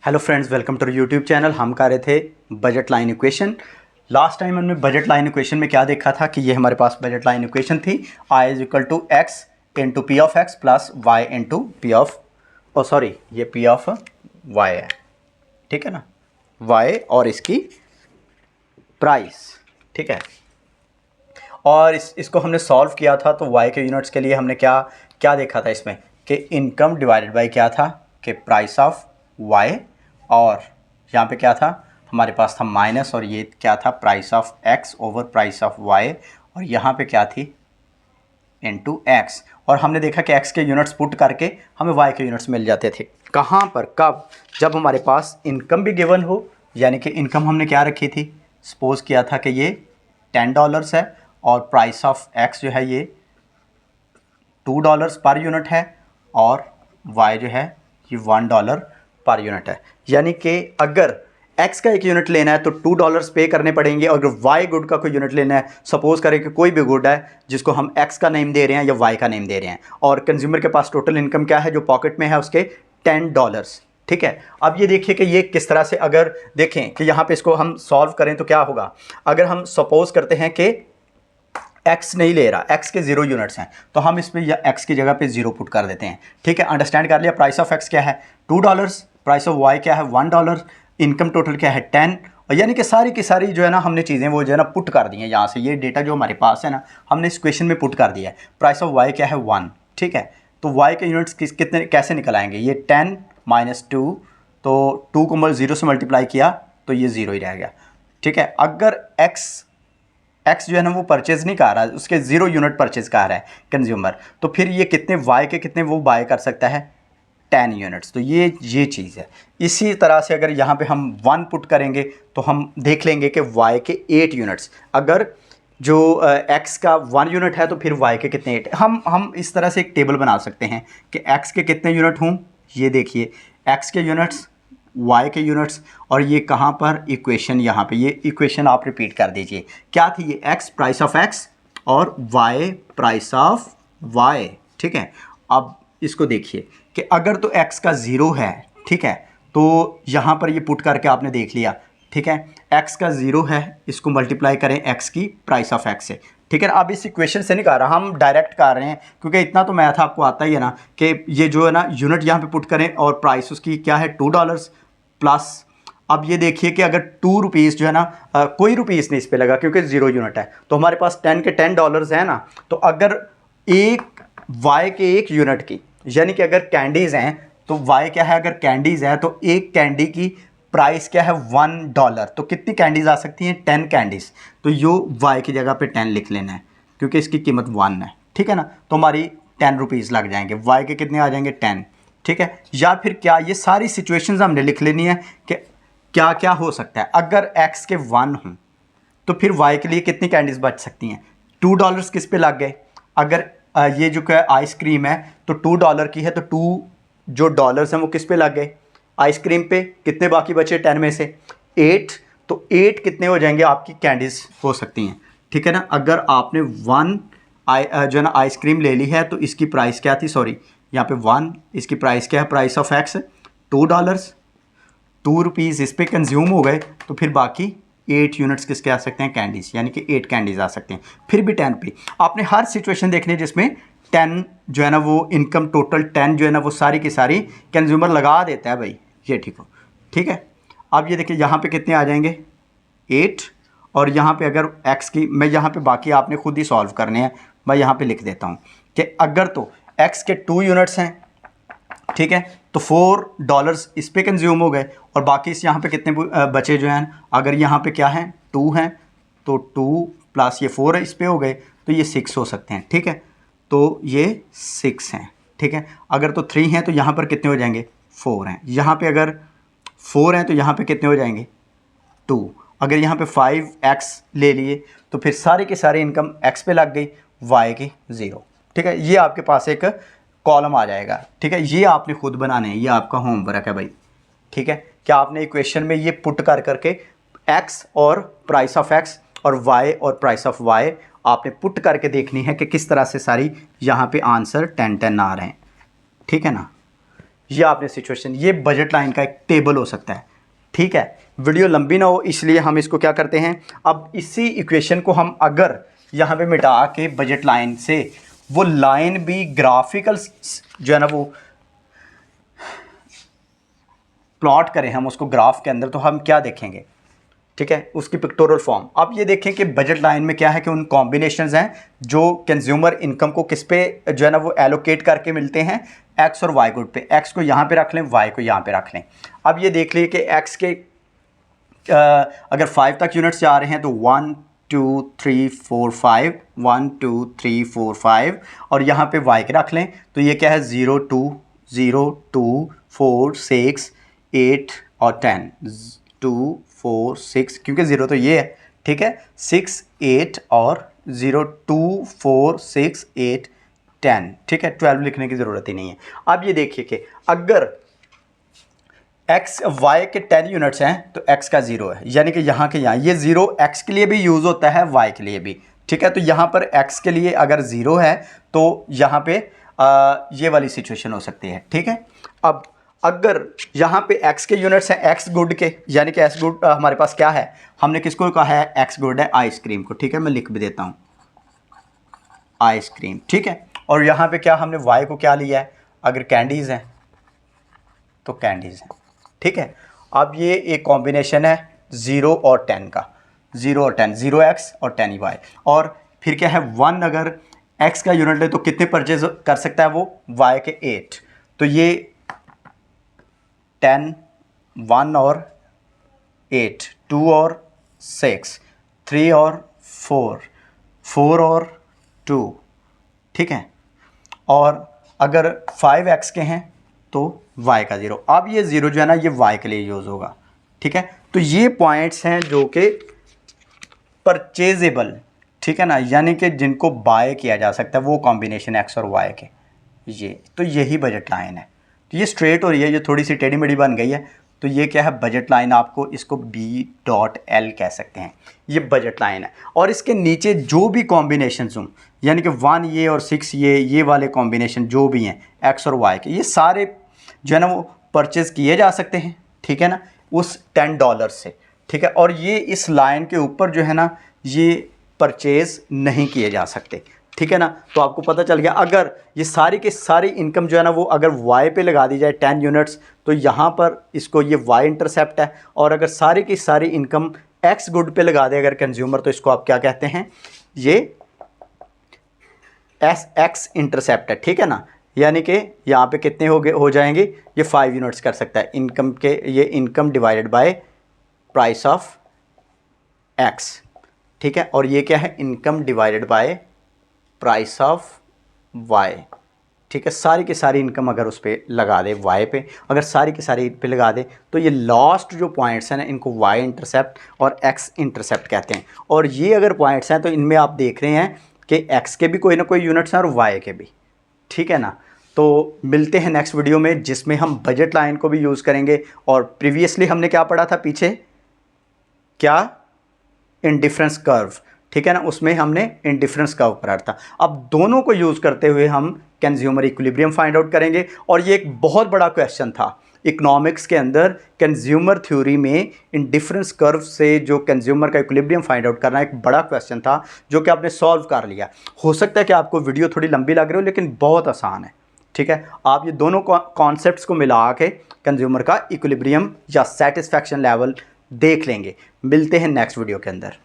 Hello friends, welcome to YouTube channel. हम कर रहे थे budget line equation. Last time हमने बजट लाइन इक्वेशन में क्या देखा था कि ये हमारे पास बजट लाइन इक्वेशन थी, I is equal to X into P of X plus Y into P of ये पी ऑफ वाई है, ठीक है ना, वाई और इसकी प्राइस, ठीक है। और इसको हमने सॉल्व किया था तो वाई के यूनिट्स के लिए हमने क्या क्या देखा था इसमें कि इनकम डिवाइडेड बाई क्या था कि प्राइस ऑफ वाई, और यहाँ पे क्या था हमारे पास था माइनस, और ये क्या था price of x over price of y, और यहाँ पे क्या थी इनटू एक्स। और हमने देखा कि एक्स के यूनिट्स पुट करके हमें वाई के यूनिट्स मिल जाते थे। कहाँ पर, कब? जब हमारे पास इनकम भी गिवन हो, यानी कि इनकम हमने क्या रखी थी, सपोज किया था कि ये $10 है और प्राइस ऑफ एक्स जो है ये $2 पर यूनिट है, और वाई जो है ये $1 पर यूनिट है। यानी कि अगर एक्स का एक यूनिट लेना है तो $2 पे करने पड़ेंगे, और अगर वाई गुड का कोई यूनिट लेना है, सपोज करें कि कोई भी गुड है जिसको हम एक्स का नेम दे रहे हैं या वाई का नेम दे रहे हैं, और कंज्यूमर के पास टोटल इनकम क्या है जो पॉकेट में है उसके $10, ठीक है। अब ये देखिए कि ये किस तरह से, अगर देखें कि यहाँ पे इसको हम सॉल्व करें तो क्या होगा। अगर हम सपोज करते हैं कि एक्स नहीं ले रहा, एक्स के 0 यूनिट्स हैं, तो हम इस पर या एक्स की जगह पे 0 पुट कर देते हैं, ठीक है। अंडरस्टैंड कर लिया। प्राइस ऑफ एक्स क्या है $2, प्राइस ऑफ वाई क्या है $1, इनकम टोटल क्या है 10, और यानी कि सारी की सारी जो है ना हमने चीज़ें वो जो है ना पुट कर दी हैं यहाँ से। ये डेटा जो हमारे पास है ना हमने इस क्वेश्चन में पुट कर दिया है। प्राइस ऑफ वाई क्या है 1, ठीक है। तो वाई के यूनिट्स कितने कैसे निकल आएंगे, ये 10 माइनस 2, तो 2 को 0 से मल्टीप्लाई किया तो ये 0 ही रह गया, ठीक है। अगर एक्स जो है ना वो परचेज नहीं कर रहा है, उसके 0 यूनिट परचेज कर रहा है कंज्यूमर, तो फिर ये कितने वाई के कितने वो बाय कर सकता है 10 यूनिट्स। तो ये चीज़ है। इसी तरह से अगर यहाँ पे हम 1 पुट करेंगे तो हम देख लेंगे कि वाई के 8 यूनिट्स, अगर जो एक्स का 1 यूनिट है तो फिर वाई के कितने 8। हम इस तरह से एक टेबल बना सकते हैं कि एक्स के कितने यूनिट हों, ये देखिए एक्स के यूनिट्स, वाई के यूनिट्स, और ये कहाँ पर इक्वेशन, यहाँ पे ये इक्वेशन आप रिपीट कर दीजिए। क्या थी ये, एक्स प्राइस ऑफ एक्स और वाई प्राइस ऑफ वाई, ठीक है। अब इसको देखिए कि अगर तो एक्स का 0 है, ठीक है, तो यहाँ पर ये पुट करके आपने देख लिया, ठीक है। एक्स का 0 है, इसको मल्टीप्लाई करें एक्स की प्राइस ऑफ एक्स से, ठीक है ना। अब इस इक्वेशन से नहीं कर रहा, हम डायरेक्ट कर रहे हैं क्योंकि इतना तो मैथ आपको आता ही है ना कि ये जो है ना यूनिट यहाँ पे पुट करें और प्राइस उसकी क्या है $2 प्लस। अब ये देखिए कि अगर ₹2 जो है ना कोई रुपीज़ नहीं इस पे लगा क्योंकि 0 यूनिट है, तो हमारे पास 10 के $10 है ना। तो अगर एक वाई के 1 यूनिट की, यानी कि अगर कैंडीज़ हैं तो वाई क्या है, अगर कैंडीज़ है तो एक कैंडी की प्राइस क्या है $1, तो कितनी कैंडीज़ आ सकती हैं 10 कैंडीज़। तो यो वाई की जगह पे 10 लिख लेना है क्योंकि इसकी कीमत 1 है, ठीक है ना। तो हमारी ₹10 लग जाएंगे, वाई के कितने आ जाएंगे 10, ठीक है। या फिर क्या, ये सारी सिचुएशंस हमने लिख लेनी है कि क्या क्या हो सकता है। अगर एक्स के 1 हों तो फिर वाई के लिए कितनी कैंडीज़ बच सकती हैं, $2 किस पे लग गए। अगर ये जो क्या आइसक्रीम है तो $2 की है, तो 2 जो डॉलर्स हैं वो किस पे लग गए आइसक्रीम पे, कितने बाकी बचे 10 में से 8, तो 8 कितने हो जाएंगे आपकी कैंडीज़ हो सकती हैं, ठीक है ना। अगर आपने 1 जो है ना आइसक्रीम ले ली है तो इसकी प्राइस क्या थी, सॉरी यहाँ पे 1, इसकी प्राइस क्या है, प्राइस ऑफ एक्स $2, ₹2 इस पे कंज्यूम हो गए, तो फिर बाकी 8 यूनिट्स किसके आ सकते हैं, कैंडीज़, यानी कि 8 कैंडीज़ आ सकते हैं। फिर भी 10 पे आपने हर सिचुएशन देखनी है जिसमें 10 जो है ना वो इनकम टोटल 10 जो है ना वो सारी की सारी कंज्यूमर लगा देता है भाई, ये ठीक हो, ठीक है। अब ये देखिए यहाँ पे कितने आ जाएंगे 8, और यहाँ पे अगर एक्स की, मैं यहाँ पे बाकी आपने खुद ही सॉल्व करने हैं, मैं यहाँ पे लिख देता हूँ कि अगर तो एक्स के 2 यूनिट्स हैं, ठीक है, तो $4 इस पे कंज्यूम हो गए, और बाकी इस यहाँ पे कितने बचे जो हैं, अगर यहाँ पे क्या है 2 हैं तो 2 प्लस ये 4 है इस पे हो गए, तो ये 6 हो सकते हैं, ठीक है। तो ये 6 हैं, ठीक है। अगर तो 3 हैं तो यहाँ पर कितने हो जाएंगे 4 हैं, यहाँ पे अगर 4 हैं तो यहाँ पे कितने हो जाएंगे 2। अगर यहाँ पे 5x ले लिए तो फिर सारे के सारे इनकम x पे लग गई, y की 0, ठीक है। ये आपके पास एक कॉलम आ जाएगा, ठीक है। ये आपने खुद बनाने हैं, ये आपका होमवर्क है भाई, ठीक है। क्या आपने इक्वेशन में ये पुट कर करके x और प्राइस ऑफ x और y और प्राइस ऑफ y आपने पुट करके देखनी है कि किस तरह से सारी यहाँ पे आंसर 10-10 आ रहे हैं, ठीक है ना। ये आपने सिचुएशन, ये बजट लाइन का एक टेबल हो सकता है। ठीक है, वीडियो लंबी ना हो इसलिए हम इसको क्या करते हैं, अब इसी इक्वेशन को हम अगर यहाँ पे मिटा के बजट लाइन से वो लाइन भी ग्राफिकल जो है ना वो प्लॉट करें हम उसको ग्राफ के अंदर, तो हम क्या देखेंगे, ठीक है, उसकी पिक्टोरियल फॉर्म। अब ये देखें कि बजट लाइन में क्या है कि उन कॉम्बिनेशंस हैं जो कंज्यूमर इनकम को किस पे जो है ना वो एलोकेट करके मिलते हैं, एक्स और वाई गुड पे। एक्स को यहाँ पे रख लें, वाई को यहाँ पे रख लें। अब ये देख लीजिए कि एक्स के अगर 5 तक यूनिट्स जा रहे हैं तो 1 2 3 4 5, 1 2 3 4 5, और यहाँ पे वाई के रख लें तो ये क्या है 0 2 0 2 4 6 8 और 10, 2 4 6, क्योंकि 0 तो ये है, ठीक है, 6 8 और 0 2 4 6 8 10, ठीक है, 12 लिखने की ज़रूरत ही नहीं है। अब ये देखिए कि अगर एक्स वाई के 10 यूनिट्स हैं तो एक्स का 0 है, यानी कि यहाँ के यहाँ ये 0 एक्स के लिए भी यूज़ होता है, वाई के लिए भी, ठीक है। तो यहाँ पर एक्स के लिए अगर 0 है तो यहाँ पे ये वाली सिचुएशन हो सकती है, ठीक है। अब अगर यहाँ पे एक्स के यूनिट्स हैं एक्स गुड के, यानी कि एक्स गुड हमारे पास क्या है, हमने किसको कहा है, एक्स गुड है आइसक्रीम को, ठीक है, मैं लिख भी देता हूँ आइसक्रीम, ठीक है। और यहाँ पे क्या हमने वाई को क्या लिया है, अगर कैंडीज़ हैं तो कैंडीज़ हैं, ठीक है। अब ये एक कॉम्बिनेशन है 0 और 10 का, 0 और 10, 0x और 10y। और फिर क्या है 1 अगर x का यूनिट ले तो कितने परचेज कर सकता है वो, y के 8, तो ये 10, 1 और 8, 2 और 6, 3 और 4, 4 और 2, ठीक है। और अगर 5x के हैं तो y का 0। अब ये 0 जो है ना ये y के लिए यूज़ होगा, ठीक है। तो ये पॉइंट्स हैं जो कि परचेजेबल, ठीक है ना, यानी कि जिनको बाय किया जा सकता है, वो कॉम्बिनेशन x और y के, ये तो यही बजट लाइन है। तो ये स्ट्रेट हो रही है, ये थोड़ी सी टेढ़ी मेढ़ी बन गई है, तो ये क्या है बजट लाइन, आपको इसको B.L कह सकते हैं, ये बजट लाइन है। और इसके नीचे जो भी कॉम्बिनेशंस हों, यानी कि 1 ये और 6 ये वाले कॉम्बिनेशन जो भी हैं एक्स और वाई के, ये सारे जो है ना वो परचेज़ किए जा सकते हैं, ठीक है ना, उस $10 से, ठीक है। और ये इस लाइन के ऊपर जो है ना ये परचेज़ नहीं किए जा सकते, ठीक है ना। तो आपको पता चल गया, अगर ये सारी की सारी इनकम जो है ना वो अगर वाई पे लगा दी जाए 10 यूनिट्स, तो यहाँ पर इसको ये वाई इंटरसेप्ट है। और अगर सारी की सारी इनकम एक्स गुड पे लगा दे अगर कंज्यूमर, तो इसको आप क्या कहते हैं, ये एक्स इंटरसेप्ट है, ठीक है ना। यानी कि यहाँ पे कितने हो जाएंगे, ये 5 यूनिट्स कर सकता है इनकम के, ये income divided by price of x, ठीक है। और ये क्या है, income divided by price of y, ठीक है। सारी की सारी इनकम अगर उस पर लगा दे वाई पे, अगर सारी की सारी पे लगा दे, तो ये लास्ट जो पॉइंट्स हैं ना इनको वाई इंटरसेप्ट और एक्स इंटरसेप्ट कहते हैं। और ये अगर पॉइंट्स हैं तो इनमें आप देख रहे हैं कि एक्स के भी कोई ना कोई यूनिट्स हैं और वाई के भी, ठीक है ना। तो मिलते हैं नेक्स्ट वीडियो में जिसमें हम बजट लाइन को भी यूज़ करेंगे। और प्रीवियसली हमने क्या पढ़ा था पीछे, क्या, इंडिफरेंस कर्व, ठीक है ना, उसमें हमने इंडिफरेंस कर्व पढ़ा था। अब दोनों को यूज़ करते हुए हम कंज्यूमर इक्विलिब्रियम फाइंड आउट करेंगे। और ये एक बहुत बड़ा क्वेश्चन था इकोनॉमिक्स के अंदर, कंज्यूमर थ्योरी में इंडिफरेंस कर्व से जो कंज्यूमर का इक्विलिब्रियम फाइंड आउट करना एक बड़ा क्वेश्चन था जो कि आपने सॉल्व कर लिया। हो सकता है कि आपको वीडियो थोड़ी लंबी लग रही हो, लेकिन बहुत आसान है, ठीक है। आप ये दोनों कॉन्सेप्ट्स को मिला के कंज्यूमर का इक्विलिब्रियम या सेटिस्फैक्शन लेवल देख लेंगे। मिलते हैं नेक्स्ट वीडियो के अंदर।